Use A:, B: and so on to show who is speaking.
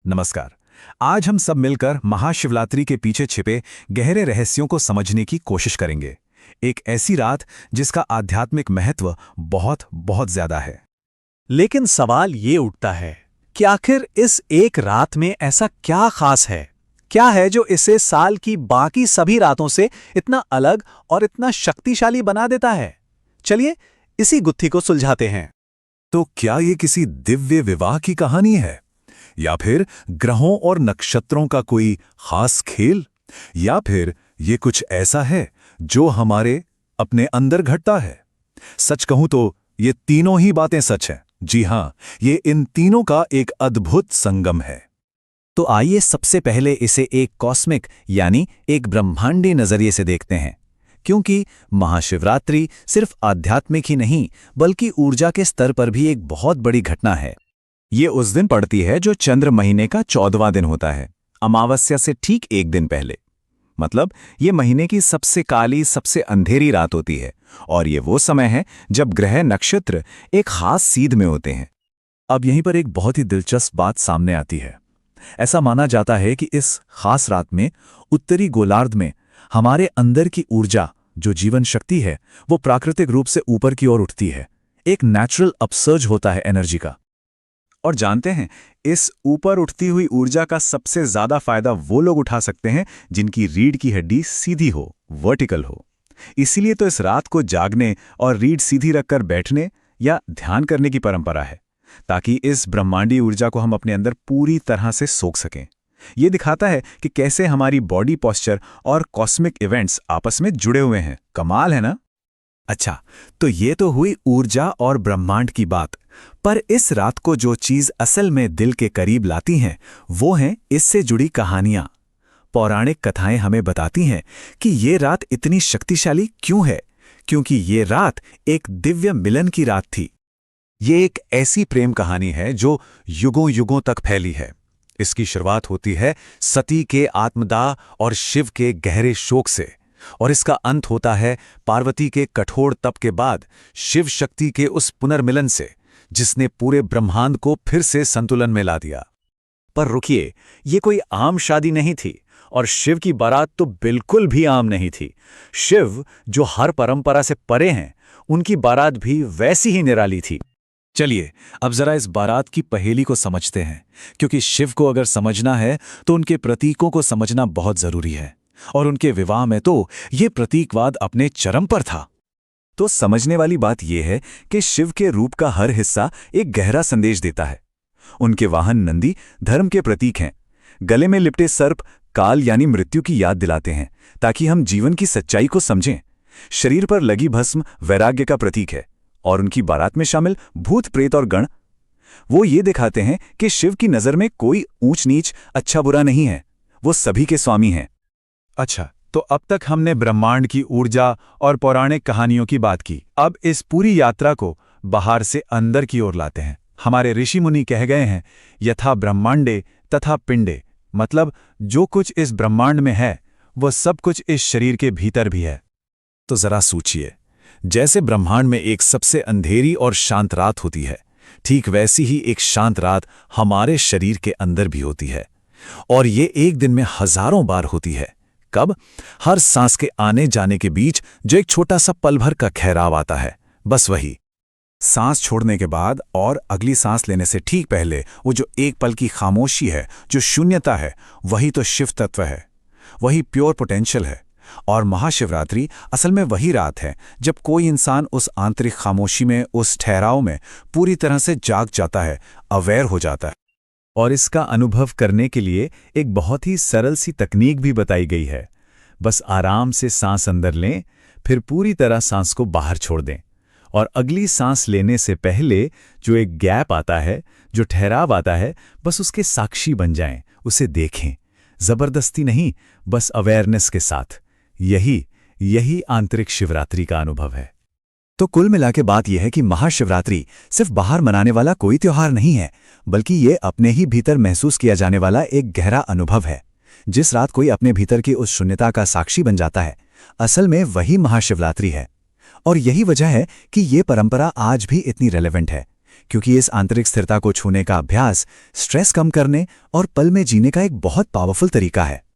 A: नमस्कार। आज हम सब मिलकर महाशिवरात्रि के पीछे छिपे गहरे रहस्यों को समझने की कोशिश करेंगे। एक ऐसी रात जिसका आध्यात्मिक महत्व बहुत बहुत ज्यादा है।
B: लेकिन सवाल ये उठता है कि आखिर इस एक रात में ऐसा क्या खास है? क्या है जो इसे साल की बाकी सभी रातों से इतना अलग और इतना शक्तिशाली बना देता है? चलिए इसी गुत्थी को सुलझाते हैं।
A: तो क्या ये किसी दिव्य विवाह की कहानी है, या फिर ग्रहों और नक्षत्रों का कोई खास खेल, या फिर ये कुछ ऐसा है जो हमारे अपने अंदर घटता है? सच कहूं तो ये तीनों ही बातें सच हैं। जी हां, ये इन तीनों का एक अद्भुत संगम है।
B: तो आइए सबसे पहले इसे एक कॉस्मिक यानी एक ब्रह्मांडी नजरिए से देखते हैं, क्योंकि महाशिवरात्रि सिर्फ आध्यात्मिक ही नहीं बल्कि ऊर्जा के स्तर पर भी एक बहुत बड़ी घटना है। ये उस दिन पड़ती है जो चंद्र महीने का 14वां दिन होता है, अमावस्या से ठीक एक दिन पहले। मतलब ये महीने की सबसे काली, सबसे अंधेरी रात होती है, और ये वो समय है जब ग्रह नक्षत्र एक खास सीध में होते हैं।
A: अब यहीं पर एक बहुत ही दिलचस्प बात सामने आती है। ऐसा माना जाता है कि इस खास रात में उत्तरी गोलार्ध में हमारे अंदर की ऊर्जा, जो जीवन शक्ति है, वो प्राकृतिक रूप से ऊपर की ओर उठती है। एक नेचुरल अपसर्ज होता है एनर्जी का।
B: और जानते हैं, इस ऊपर उठती हुई ऊर्जा का सबसे ज्यादा फायदा वो लोग उठा सकते हैं जिनकी रीढ़ की हड्डी सीधी हो, वर्टिकल हो। इसीलिए तो इस रात को जागने और रीढ़ सीधी रखकर बैठने या ध्यान करने की परंपरा है, ताकि इस ब्रह्मांडी ऊर्जा को हम अपने अंदर पूरी तरह से सोख सकें। ये दिखाता है कि कैसे हमारी बॉडी पॉस्चर और कॉस्मिक इवेंट्स आपस में जुड़े हुए हैं। कमाल है ना?
A: अच्छा, तो ये तो हुई ऊर्जा और ब्रह्मांड की बात। पर इस रात को जो चीज असल में दिल के करीब लाती हैं, वो हैं इससे जुड़ी कहानियां। पौराणिक कथाएं हमें बताती हैं कि ये रात इतनी शक्तिशाली क्यों है, क्योंकि ये रात एक दिव्य मिलन की रात थी। ये एक ऐसी प्रेम कहानी है जो युगों युगों तक फैली है। इसकी शुरुआत होती है सती के आत्मदाह और शिव के गहरे शोक से, और इसका अंत होता है पार्वती के कठोर तप के बाद शिव शक्ति के उस पुनर्मिलन से, जिसने पूरे ब्रह्मांड को फिर से संतुलन में ला दिया।
B: पर रुकिए, ये कोई आम शादी नहीं थी, और शिव की बारात तो बिल्कुल भी आम नहीं थी। शिव, जो हर परंपरा से परे हैं, उनकी बारात भी वैसी ही निराली थी।
A: चलिए अब जरा इस बारात की पहेली को समझते हैं, क्योंकि शिव को अगर समझना है तो उनके प्रतीकों को समझना बहुत जरूरी है, और उनके विवाह में तो ये प्रतीकवाद अपने चरम पर था।
B: तो समझने वाली बात यह है कि शिव के रूप का हर हिस्सा एक गहरा संदेश देता है। उनके वाहन नंदी धर्म के प्रतीक हैं। गले में लिपटे सर्प काल यानी मृत्यु की याद दिलाते हैं, ताकि हम जीवन की सच्चाई को समझें। शरीर पर लगी भस्म वैराग्य का प्रतीक है, और उनकी बारात में शामिल भूत प्रेत और गण, वो ये दिखाते हैं कि शिव की नजर में कोई ऊंच नीच, अच्छा बुरा नहीं है। वो सभी के स्वामी हैं।
A: अच्छा, तो अब तक हमने ब्रह्मांड की ऊर्जा और पौराणिक कहानियों की बात की। अब इस पूरी यात्रा को बाहर से अंदर की ओर लाते हैं। हमारे ऋषि मुनि कह गए हैं, यथा ब्रह्मांडे तथा पिंडे, मतलब जो कुछ इस ब्रह्मांड में है वो सब कुछ इस शरीर के भीतर भी है। तो जरा सोचिए, जैसे ब्रह्मांड में एक सबसे अंधेरी और शांत रात होती है, ठीक वैसी ही एक शांत रात हमारे शरीर के अंदर भी होती है। और ये एक दिन में हजारों बार होती है। कब? हर सांस के आने जाने के बीच जो एक छोटा सा पल भर का ठहराव आता है, बस वही। सांस छोड़ने के बाद और अगली सांस लेने से ठीक पहले वो जो एक पल की खामोशी है, जो शून्यता है, वही तो शिव तत्व है, वही प्योर पोटेंशियल है। और महाशिवरात्रि असल में वही रात है जब कोई इंसान उस आंतरिक खामोशी में, उस ठहराव में पूरी तरह से जाग जाता है, अवेयर हो जाता है।
B: और इसका अनुभव करने के लिए एक बहुत ही सरल सी तकनीक भी बताई गई है। बस आराम से सांस अंदर लें, फिर पूरी तरह सांस को बाहर छोड़ दें, और अगली सांस लेने से पहले जो एक गैप आता है, जो ठहराव आता है, बस उसके साक्षी बन जाएं, उसे देखें। जबरदस्ती नहीं, बस अवेयरनेस के साथ। यही आंतरिक शिवरात्रि का अनुभव है।
A: तो कुल मिला के बात यह है कि महाशिवरात्रि सिर्फ बाहर मनाने वाला कोई त्योहार नहीं है, बल्कि ये अपने ही भीतर महसूस किया जाने वाला एक गहरा अनुभव है। जिस रात कोई अपने भीतर की उस शून्यता का साक्षी बन जाता है, असल में वही महाशिवरात्रि है। और यही वजह है कि ये परंपरा आज भी इतनी रेलेवेंट है,
B: क्योंकि इस आंतरिक स्थिरता को छूने का अभ्यास स्ट्रेस कम करने और पल में जीने का एक बहुत पावरफुल तरीका है।